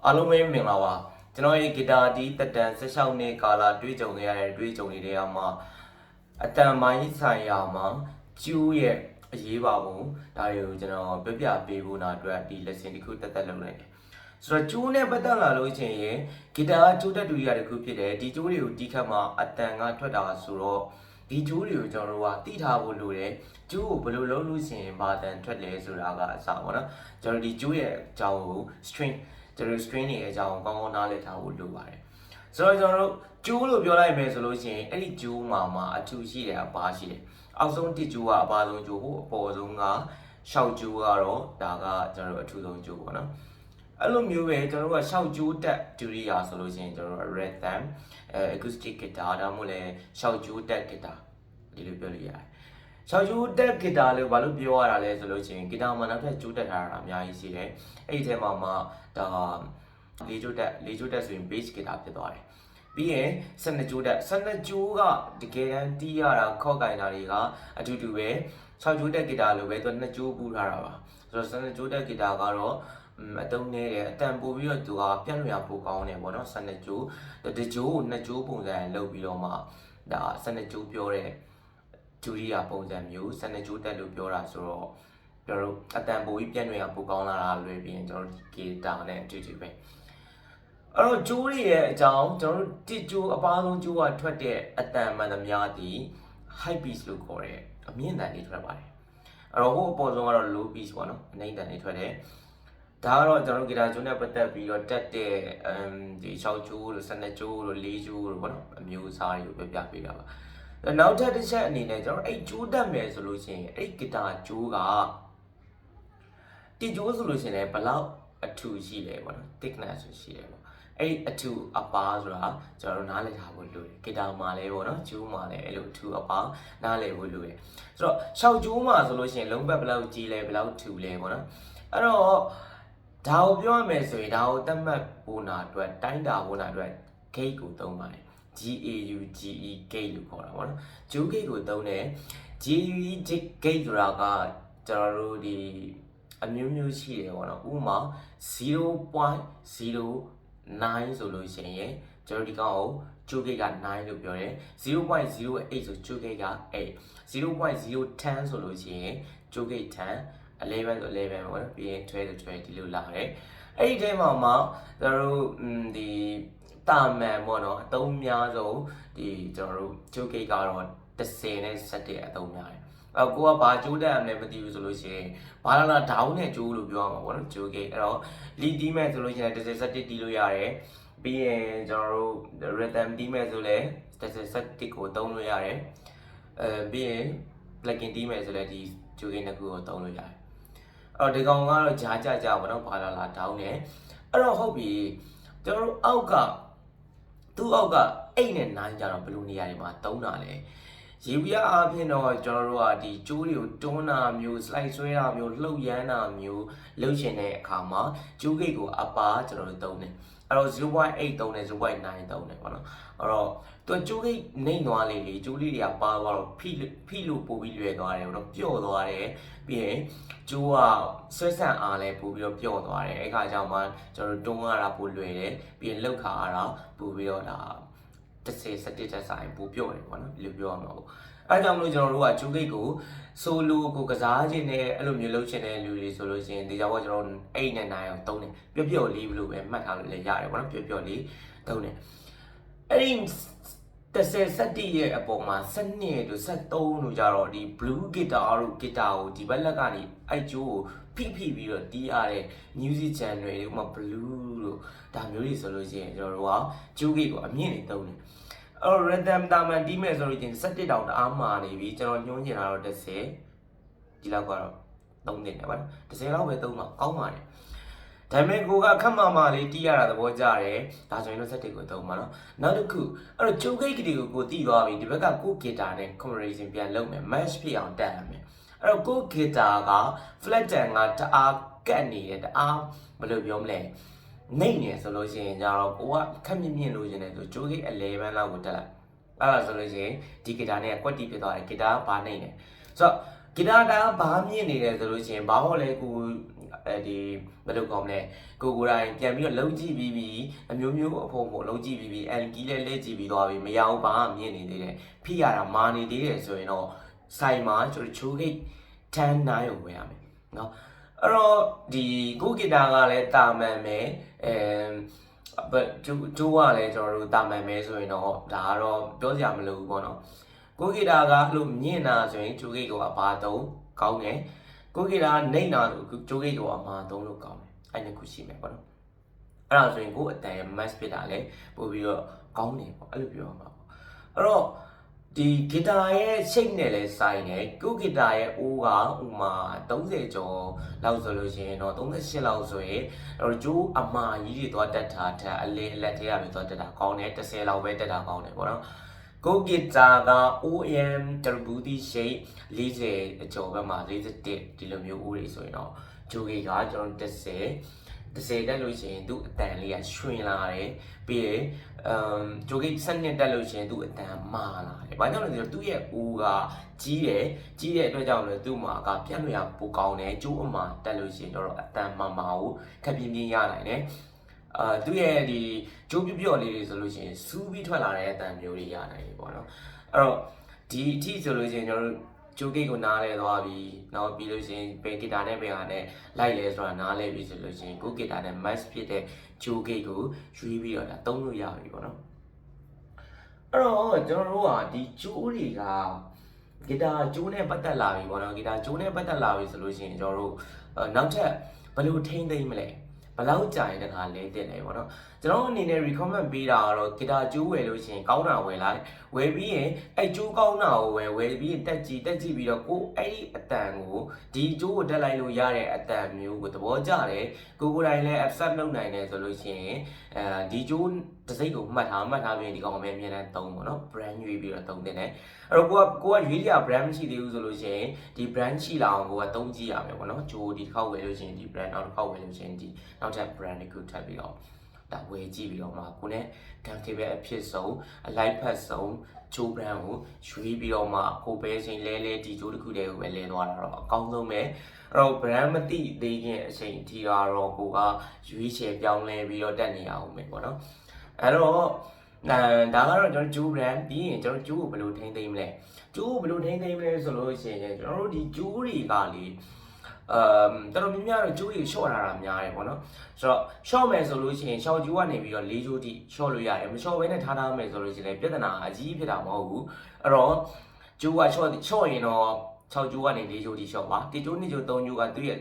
အားလုံးပဲမင်္ဂလာပါကျွန်တော်ရဲ့ဂီတာတီးတက်တန်16နှစ်ကာလတွေးကြုံခဲ့ရတဲ့တွေးကြုံနေတဲ့မှာအတန်ပိုင်းဆိုင်ရာမှာကျူးရဲ့အရေးပါပုံဒါတွေကိုကျွန်တော်ပြပြပေးဖို့နာအတွက်ဒီ lesson တစ်ခုတက်လုပ်လိုက်တယ်ဆိုတော့ကျိုးနဲ့ပတ်သက်လာလို့ချင်းရင်ဂီတာကကျိုးတက်တူရတစ်ခုဖြစ်တယ်ဒီကျိုးတွေကိုတီးခတ်မှာအတန်ကထွက်တာဆိုတော့ဒီကျိုးတွေကိုကျွန်တော်တို့ကတီးထားဖို့လိုတယ်ကျိုးကိုဘယ်လိုလုပ်လို့ရှိရင်ဘာတန်ထွက်လဲဆိုတာကအစပေါ့နော်ကျွန်တော်ဒီကျိုးရဲ့အကြောင်းကို string ကျွန်တော် string တွေအကြောင်းကောင်းကောင်းနားလည်ထားဖို့လိုပါတယ်ဆိုတော့ကျွန်တော်တို့ကျိုးလို့ပြောလိုက်မယ်ဆိုလို့ရှိရင်အဲ့ဒီကျိုးမှာအထူရှိတယ်အပါရှိတယ်အောက်ဆုံးတစ်ကျိုးကအပါဆုံးကျိုးကိုအပေါ်ဆုံးကရှောက်ကျိုးကတော့ဒါကကျွန်တော်တို့အထူဆုံးကျိုးပေါ့နော်အဲ့လိုမျိုးပဲကျွန်တော်တို့ကရှောက်ကျိုးတက်ဒူရီယာဆိုလို့ရှိရင်ကျွန်တော်တို့ rhythm acoustic guitar ဒါမှမဟုတ်လဲရှောက်ကျိုးတက် guitar ဒီလိုပြောလို့ရတယ်ရှောက်ကျိုးတက် guitar လို့ဘာလို့ပြောရတာလဲဆိုလို့ရှိရင် guitar မှာနောက်ထပ်ကျိုးတက်ထားတာအများကြီးရှိတယ်အဲ့ဒီထဲမှာဒါလေးကျိုးတက်ဆိုရင် bass guitar ဖြစ်သွားတယ်ပြီးရင်12ကျိုးတက်12ကျိုးကတကယ်တမ်းတီးရတာခော့ကင်တာတွေကအတူတူပဲ6ကျိုးတက် guitar လို့ပဲသူ2ကျိုးပူထားတာပါဆိုတော့12ကျိုးတက် guitar ကတော့အတုံးနေတယ်အတန်ပို့ပြီးတော့သူကပြန့်လွှင့်ရပိုကောင်းတယ်ပေါ့နော်12ကျိုးတကျိုးကို2ကျိုးပုံစံလုပ်ပြီးတော့မှဒါ12ကျိုးပြောတဲ့ဒူရီယာပုံစံမျိုး12ကျိုးတက်လို့ပြောတာဆိုတော့ကျွန်တော်တို့အတန်ပို့ပြီးပြန့်လွှင့်ရပိုကောင်းလာတာလွယ်ပြီးရင်ကျွန်တော်တို့ guitar နဲ့အတူတူပဲအဲ့တော့ကျိုးတွေရဲ့အကြောင်းကျွန်တော်တို့တစ်ကျိုးအပါဆုံးကျိုးကထွက်တဲ့အတန်မှန်သမျှဒီ high pitch လို့ခေါ်တယ်အမြင့်တန်တွေထွက်ပါတယ်အဲ့တော့ဟိုအပေါ်ဆုံးကတော့ low pitch ပေါ့နော်အနိမ့်တန်တွေထွက်တယ်ဒါကတော့ကျွန်တော်တို့ဂီတာကျိုးနဲ့ပတ်သက်ပြီးတော့တက်တဲ့ဒီ6ကျိုးလို့12ကျိုးလို့4ကျိုးလို့ပေါ့နော်အမျိုးအစားတွေကိုပြပေးတာပါနောက်ထပ်တစ်ချက်အနေနဲ့ကျွန်တော်အဲ့ကျိုးတက်မယ်ဆိုလို့ရှိရင်အဲ့ဂီတာကျိုးကတစ်ကျိုးဆိုလို့ရှိရင်လည်းဘလောက်အထူရှိလဲပေါ့နော် thickness ဆိုရှိတယ်ပေါ့အဲ့အထူအပါဆိုတာကျွန်တော်တို့နားလည်ထားဖို့လိုတယ်ဂီတာမှာလည်းပေါ့နော်ကျိုးမှာလည်းအဲ့လိုအထူအပါနားလည်ဖို့လိုတယ်ဆိုတော့ရှောက်ကျိုးမှာဆိုလို့ရှိရင်လုံးပတ်ဘလောက်ကြီးလဲဘလောက်ထူလဲပေါ့နော်အဲ့တော့ဒါကိုပြောရမယ်ဆိုရင်ဒါကိုသတ်မှတ်ဖို့နာအတွက်တိုင်းတာဖို့နာအတွက် gauge ကိုသုံးပါတယ် GAUGE gauge လို့ခေါ်တာပေါ့နော်ဂျိုး gauge ကိုသုံးတယ် GAUE gauge ဆိုတာကကျွန်တော်တို့ဒီအမျိုးမျိုးရှိတယ်ပေါ့နော်ဥပမာ 0.0 9ဆိုလို့ရှိရင်ကျွန်တော်ဒီကောင်ကိုကျိုးဂိတ်က9လို့ပြောတယ် 0.08 ဆိုကျိုးဂိတ်က8 0.010 ဆိုလို့ရှိရင်ကျိုးဂိတ်10 11ဆို11ပေါ့နော်ပြီးရင်12ဆို12ဒီလိုလာတယ်အဲ့ဒီထဲမှာကျွန်တော်တို့ဒီတာမန်ပေါ့နော်အသုံးများဆုံးဒီကျွန်တော်တို့ကျိုးဂိတ်ကတော့10နဲ့17အသုံးများတယ်ကိုကဘာကျိုးတက်ရမလဲမသိဘူးဆိုလို့ရှိရင်ဘာလာဒေါင်းနဲ့ကျိုးလို့ပြောရမှာပေါ့နော်ကျိုးဂိတ်အဲ့တော့လီတီးမဲ့ဆိုလို့ရှိရင်17တီးလို့ရတယ်ပြီးရင်ကျွန်တော်တို့ rhythm တီးမဲ့ဆိုလဲ17ကိုသုံးလို့ရတယ်ပြီးရင် plugin တီးမဲ့ဆိုလဲဒီကျိုးဂိတ်နှစ်ခုကိုသုံးလို့ရတယ်အဲ့တော့ဒီကောင်ကတော့ဂျားကြကြပေါ့နော်ဘာလာဒေါင်းနဲ့အဲ့တော့ဟုတ်ပြီကျွန်တော်တို့အောက်ကသူ့အောက်က8နဲ့9ကျတော့ဘယ်လိုနေရာတွေမှာသုံးတာလဲရေပြအားဖြင့်တော့ကျွန်တော်တို့ကဒီကျိုးတွေကိုတွန်းတာမျိုး slide ဆွဲတာမျိုးလှုပ်ရမ်းတာမျိုးလုပ်ရှင်တဲ့အခါမှာကျိုးဂိတ်ကိုအပါကျွန်တော်တို့သုံးတယ်အဲ့တော့ 0.8 သုံးတယ် 0.9 သုံးတယ်ပေါ့နော်အဲ့တော့သူကျိုးဂိတ်နှိမ့်သွားလေကျိုးလေးတွေကပါသွားတော့ဖိလို့ပို့ပြီးလွယ်သွားတယ်ပေါ့နော်ပျော့သွားတယ်ပြီးရင်ကျိုးကဆွဲဆန့်အားလည်းပို့ပြီးတော့ပျော့သွားတယ်အဲ့ခါကျမှကျွန်တော်တို့တွန်းရတာပိုလွယ်တယ်ပြီးရင်လှုပ်ခါရတာပို့ပြီးတော့ဒါ17တက်ဆိုင်ပို့ပြော့တယ်ပေါ့နော်ဒီလိုပြောရမှာပေါ့အဲကြောင့်မလို့ကျွန်တော်တို့ကကျိုးဂိတ်ကိုဆိုလိုကိုကစားခြင်းနဲ့အဲ့လိုမျိုးလုပ်ချင်တဲ့လူတွေဆိုလို့ရှိရင်ဒီကြောင့်ကျွန်တော်8နဲ့9အောင်သုံးတယ်ပျော့လေးဘလို့ပဲမှတ်ထားလို့လည်းရတယ်ပေါ့နော်ပျော့လေးသုံးတယ်အဲ့ဒီ17ရဲ့အပေါ်မှာ12တို့73တို့ကြတော့ဒီ blue guitar တို့ guitar ကိုဒီဘက်လက်ကနေအဲ့ကျိုးကိုဖိပြီးတော့တီးရတဲ့ music channel တွေဥပမာ blue တို့ဒါမျိုးတွေဆိုလို့ရှိရင်ကျွန်တော်တို့ကကျိုးဂိတ်ကိုအမြင့်နေသုံးတယ်အဲ့ rhythm တာမှန်တီးမဲ့ဆိုလို့ချင်း17တောင်တအားမာနေပြီကျွန်တော်ညွှန်းချင်တာတော့10ဒီလောက်ကတော့သုံးနေတယ်ဗျာ10လောက်ပဲသုံးတော့ကောင်းပါတယ်ဒါပေမဲ့ကိုကခက်မှလေးတီးရတာသဘောကျတယ်ဒါဆိုရင်တော့17ကိုသုံးပါနော်နောက်တစ်ခုအဲ့တော့ကျိုးဂိတ်တွေကိုကိုတီးသွားပြီဒီဘက်ကကို guitar နဲ့ comparison ပြန်လုပ်မယ် match ဖြစ်အောင်တက်ရမယ်အဲ့တော့ကို guitar က flat တန်ကတအားကတ်နေတယ်တအားဘယ်လိုပြောမလဲနှိမ့်နေဆိုလို့ရှိရင်ကြတော့ကိုကခက်မြင့်လို့ရှင်တယ်ဆိုကျိုးဂိတ်11လောက်ကိုတက်လိုက်အဲ့ဒါဆိုလို့ရှိရင်ဒီဂီတာနဲ့ကွက်တီဖြစ်သွားတယ်ဂီတာကဘာနှိမ့်နေဆိုတော့ဂီတာကဘာမြင့်နေတယ်ဆိုလို့ရှိရင်ဘာဟောလဲကို ဘယ်လိုကောင်းလဲကိုကိုတိုင်းပြန်ပြီးတော့လုံးကြည့်ပြီးအမျိုးမျိုးအဖို့လုံးကြည့်ပြီးအန်ကီလည်းလဲကြည့်ပြီးသွားပြီမရအောင်ဘာမှမြင်နေသေးတယ်ဖိရတာမာနေသေးတယ်ဆိုရင်တော့ဆိုင်မှာကျွန်တော်ချိုးဂိတ်10 9ကိုဝင်ရမယ်နော်အဲ့တော့ဒီကိုဂီတာကလည်းတာမန်ပဲကျိုးကလည်းကျွန်တော်တို့တာမန်ပဲဆိုရင်တော့ဒါကတော့ပြောစရာမလိုဘူးပေါ့နော်ကိုဂီတာကအဲ့လိုမြင့်တာဆိုရင်ချိုးဂိတ်ကအပါ3ကောင်းတယ်ကိုဂီတာနှိမ့်တာဆိုချိုးဂိတ်ကအမှာ3လို့ကောင်းတယ်အဲ့နှစ်ခုရှိမယ်ပေါ့နော်အဲ့ဒါဆိုရင်ကိုအတန်ရဲ့ mass ဖြစ်တာလည်းပို့ပြီးတော့ကောင်းတယ်ပေါ့အဲ့လိုပြောရမှာပေါ့အဲ့တော့ဒီဂီတာရဲ့ shape နဲ့လည်းဆိုင်တယ်ကိုဂီတာရဲ့အိုးကဥမာ30ကျော်လောက်ဆိုလို့ရှိရင်တော့38လောက်ဆိုရင်ကျိုးအမာကြီးတွေသွားတက်တာထက်အလေအလက်ထဲရပြီးသွားတက်တာကောင်းတယ်30လောက်ပဲတက်တာကောင်းတယ်ပေါ့နော်ကိုဂီတာက OM Turbo shape 40ကျော်ဘက်မှာ41ဒီလိုမျိုးအိုးတွေဆိုရင်တော့ဂျိုဂီကကျွန်တော်30တက်လို့ရှိရင်သူ့အတန်လေးကရွှင်လာတယ်ပြီးရင်ဂျိုဂိတ်7တက်လို့ရှိရင်သူ့အတန်မာလာတယ်ဘာကြောင့်လဲဆိုတော့သူ့ရဲ့အိုးကကြီးတဲ့အတွက်ကြောင့်လည်းသူ့မှာကပြတ်လို့ရပိုကောင်းတယ်ကျိုးအမာတက်လို့ရှိရင်တော့အတန်မာကိုခက်ပြင်းပြင်းရနိုင်တယ်သူ့ရဲ့ဒီကျိုးပြော့လေးတွေဆိုလို့ရှိရင်စူးပြီးထွက်လာတဲ့အတန်မျိုးတွေရနိုင်တယ်ပေါ့နော်အဲ့တော့ဒီအထိဆိုလို့ရှိရင်ကျွန်တော်တို့ကျိုးဂိတ်ကိုနားလဲသွားပြီးနောက်ပြီးလို့ရှိရင်ဘယ်ဂီတာနဲ့ဘယ်ဟာနဲ့လိုက်လဲဆိုတာနားလဲပြီးဆိုလို့ရှိရင်ကိုဂီတာနဲ့ match ဖြစ်တဲ့ကျိုးဂိတ်ကိုရွေးပြီးတော့ဒါသုံးလို့ရပြီပေါ့နော်အဲ့တော့ကျွန်တော်တို့ကဒီကျိုးတွေကဂီတာကျိုးနဲ့ပတ်သက်လာပြီပေါ့နော်ဂီတာကျိုးနဲ့ပတ်သက်လာပြီဆိုလို့ရှိရင်ကျွန်တော်တို့နောက်ထပ်ဘယ်လိုထိန်းသိမ်းမလဲဘယ်လောက်ကြာရင်တခါလဲတင်တယ်ပေါ့နော်ကျွန်တော်အနေနဲ့ recommend ပေးတာကတော့ဂီတာကျိုးဝယ်လို့ရှိရင်ကောင်းတာဝယ်လိုက်ဝယ်ပြီးရင်အဲ့ကျိုးကောင်းတာကိုဝယ်ပြီးတက်ကြည့်ပြီးတော့ကိုအဲ့ဒီအတန်ကိုဒီကျိုးကိုတက်လိုက်လို့ရတဲ့အတန်မျိုးကိုသဘောကျတယ်ကိုတိုင်းလည်း accept လုပ်နိုင်တယ်ဆိုလို့ရှိရင်ဒီကျိုးတစ်စိတ်ကိုမှတ်ထားပြီးဒီကောင်ပဲအမြဲတမ်းသုံးပေါ့နော် brand ရွေးပြီးတော့သုံးတင်တယ်အဲ့တော့ကိုကရွေးရ brand မရှိသေးဘူးဆိုလို့ရှိရင်ဒီ brand ရှိလာအောင်ကိုကသုံးကြည့်ရမယ်ပေါ့နော်ကျိုးဒီတစ်ခေါက်ဝယ်လို့ရှိရင်ဒီ brand နောက်တစ်ခေါက်ဝယ်လို့ရှိရင်ဒီနောက်ထပ် brand တစ်ခုထပ်ပြီးတော့ဒါဝယ်ကြည့်ပြီးတော့မှကိုနဲ့ comfortable အဖြစ်ဆုံးအလိုက်ဖက်ဆုံးကျိုး brand ကိုရွေးပြီးတော့မှကိုပဲချိန်လဲဒီကျိုးတစ်ခုတည်းကိုပဲလဲသွားတာတော့အကောင်းဆုံးပဲအဲ့တော့ brand မသိသေးခင်အချိန်အထိကတော့ကိုကရွေးချယ်ပြောင်းလဲပြီးတော့တက်နေအောင်ပဲပေါ့နော်အဲ့တော့ဒါကတော့ကျွန်တော်ကျိုး brand ပြီးရင်ကျွန်တော်ကျိုးကိုဘယ်လိုထိန်းသိမ်းမလဲကျိုးကိုဘယ်လိုထိန်းသိမ်းမလဲဆိုလို့ရှိရင်ကျွန်တော်တို့ဒီကျိုးတွေကလေတော်တော်များများတော့ကျိုးတွေရှော့ထားတာများတယ်ပေါ့နော်ဆိုတော့ရှော့မယ်ဆိုလို့ရှိရင်ရှော့ကျိုးကနေပြီးတော့၄ကျိုးထိရှော့လို့ရတယ်မရှော့ဘဲနဲ့ထားမယ်ဆိုလို့ရှိရင်ပြဿနာအကြီးဖြစ်တာမဟုတ်ဘူးအဲ့တော့ကျိုးကရှော့ရင်တော့6ကျိုးကနေ4ကျိုးထိရှော့ပါ1ကျိုး2ကျိုး3ကျိုးကသူ့ရဲ့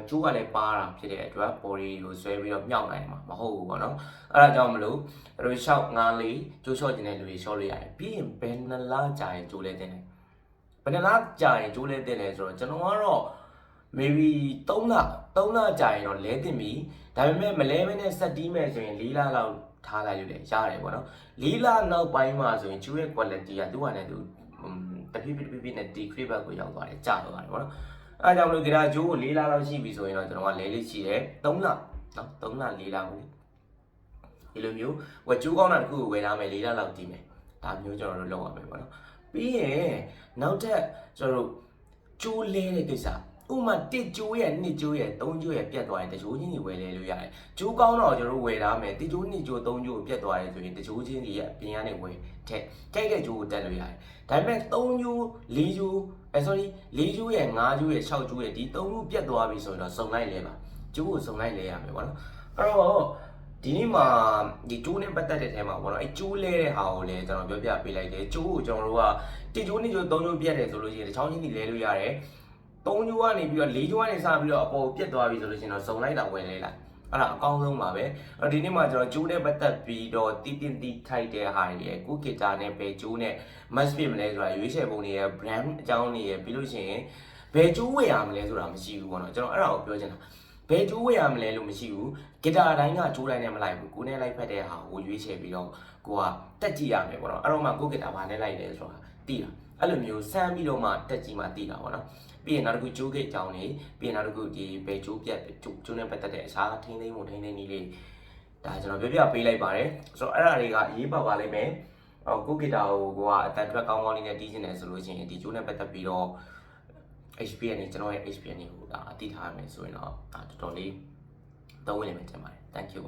ကျိုးကလည်းပါတာဖြစ်တဲ့အတွက် body ကိုဆွဲပြီးတော့မြောက်နိုင်မှာမဟုတ်ဘူးပေါ့နော်အဲ့ဒါကြောင့်မလို့တို့ရှော့5လေးကျိုးရှော့ခြင်းတဲ့လူတွေရှော့လို့ရတယ်ပြီးရင်ဘယ်နှလားကြာရင်ကျိုးလဲတင်တယ်ဘယ်နှလားကြာရင်ကျိုးလဲတင်တယ်ဆိုတော့ကျွန်တော်ကတော့ maybe 3လကြာရင်တော့လဲတင်ပြီဒါပေမဲ့မလဲမနဲ့ဆက်တီးမယ်ဆိုရင်4လလောက်ထားလိုက်လို့လည်းရတယ်ပေါ့နော်4လနောက်ပိုင်းမှာဆိုရင်ကျိုးရဲ့ quality ကသူ့ဟာနဲ့သူတဖြည်းဖြည်းနဲ့ decrease ဘက်ကိုရောက်သွားတယ်ကျသွားတယ်ပေါ့နော်အဲဒါကြောင့်မလို့ဂီတာကျိုးကို4လလောက်ရှိပြီဆိုရင်တော့ကျွန်တော်ကလဲလေးရှိတယ်3လနော်3လ4လကိုဒီလိုမျိုးဝက်ကျိုးကောင်းတာတစ်ခုကိုဝယ်ထားမယ်4လလောက်တည်မယ်ဒါမျိုးကျွန်တော်တို့လုပ်ရမယ်ပေါ့နော်ပြီးရင်နောက်ထပ်ကျွန်တော်တို့ကျိုးလဲတဲ့ကိစ္စဥမာ1ကျိုးရဲ့2ကျိုးရဲ့3ကျိုးရဲ့ပြတ်သွားရင်တချိုးချင်းတွေဝယ်လဲလို့ရတယ်ကျိုးကောင်းတော့ကျွန်တော်တို့ဝယ်ထားမယ်1ကျိုး2ကျိုး3ကျိုးပြတ်သွားတယ်ဆိုရင်တချိုးချင်းတွေရဲ့ပြင်ကနေဝယ်ထက်ကြိုက်တဲ့ကျိုးကိုတက်လို့ရတယ်ဒါပေမဲ့3ကျိုး4ကျိုးsorry 4ကျိုးရဲ့5ကျိုးရဲ့6ကျိုးရဲ့ဒီ3ခုပြတ်သွားပြီဆိုရင်တော့စုံလိုက်လဲပါကျိုးကိုစုံလိုက်လဲရမယ်ပေါ့နော်အဲ့တော့ဒီနေ့မှာဒီကျိုးနဲ့ပတ်သက်တဲ့ထဲမှာပေါ့နော်အဲကျိုးလဲတဲ့ဟာကိုလည်းကျွန်တော်ပြောပြပေးလိုက်တယ်ကျိုးကိုကျွန်တော်တို့က1ကျိုး2ကျိုး3ကျိုးပြတ်တယ်ဆိုလို့ရှိရင်တချောင်းချင်းတွေလဲလို့ရတယ်3ကျိုးကနေပြီးတော့4ကျိုးကနေစပြီးတော့အပေါ်ပြတ်သွားပြီဆိုလို့ရှိရင်တော့စုံလိုက်တာဝယ်လဲလိုက်အဲ့ဒါအကောင်းဆုံးပါပဲအဲ့ဒီနေ့မှာကျွန်တော်ကျိုးနဲ့ပတ်သက်ပြီးတော့တီးထိုက်တဲ့ဟာတွေကိုဂီတာနဲ့ပဲကျိုးနဲ့ match ဖြစ်မလဲဆိုတာရွေးချယ်ပုံတွေရဲ့ brand အကြောင်းတွေရဲ့ပြီးလို့ရှိရင်ဘယ်ကျိုးဝယ်ရမလဲဆိုတာမရှိဘူးပေါ့နော်ကျွန်တော်အဲ့ဒါကိုပြောချင်တာဘယ်ကျိုးဝယ်ရမလဲလို့မရှိဘူးဂီတာတိုင်းကကျိုးတိုင်းနဲ့မလိုက်ဘူးကိုနဲ့လိုက်ဖက်တဲ့ဟာကိုရွေးချယ်ပြီးတော့ကိုကတက်ကြည့်ရမယ်ပေါ့နော်အဲ့တော့မှကိုဂီတာဘာနဲ့လိုက်လဲဆိုတာသိတာအဲ့လိုမျိုးစမ်းပြီးတော့မှတက်ကြည့်မှသိတာပေါ့နော်ပြီးရင်နောက်တစ်ခုကျိုးဂိတ်အကြောင်းလေးပြီးရင်နောက်တစ်ခုဒီဘယ်ကျိုးပြတ်ကျိုးနဲ့ပတ်သက်တဲ့အခြားထိန်းသိမ်းနည်းလေးဒါကျွန်တော်ပြောပြပေးလိုက်ပါတယ်ဆိုတော့အဲ့ဒါတွေကအရေးပါပါလိမ့်မယ်ကိုဂီတာကိုကအတန်ထွက်ကောင်းလေးနဲ့တီးချင်တယ်ဆိုလို့ရှိရင်ဒီကျိုးနဲ့ပတ်သက်ပြီးတော့ HPN နေကျွန်တော်ရဲ့ HPN နေဟိုဒါအတိထားရမယ်ဆိုရင်တော့ဒါတော်တော်လေးသုံးဝင်နေမှာတင်ပါတယ် thank you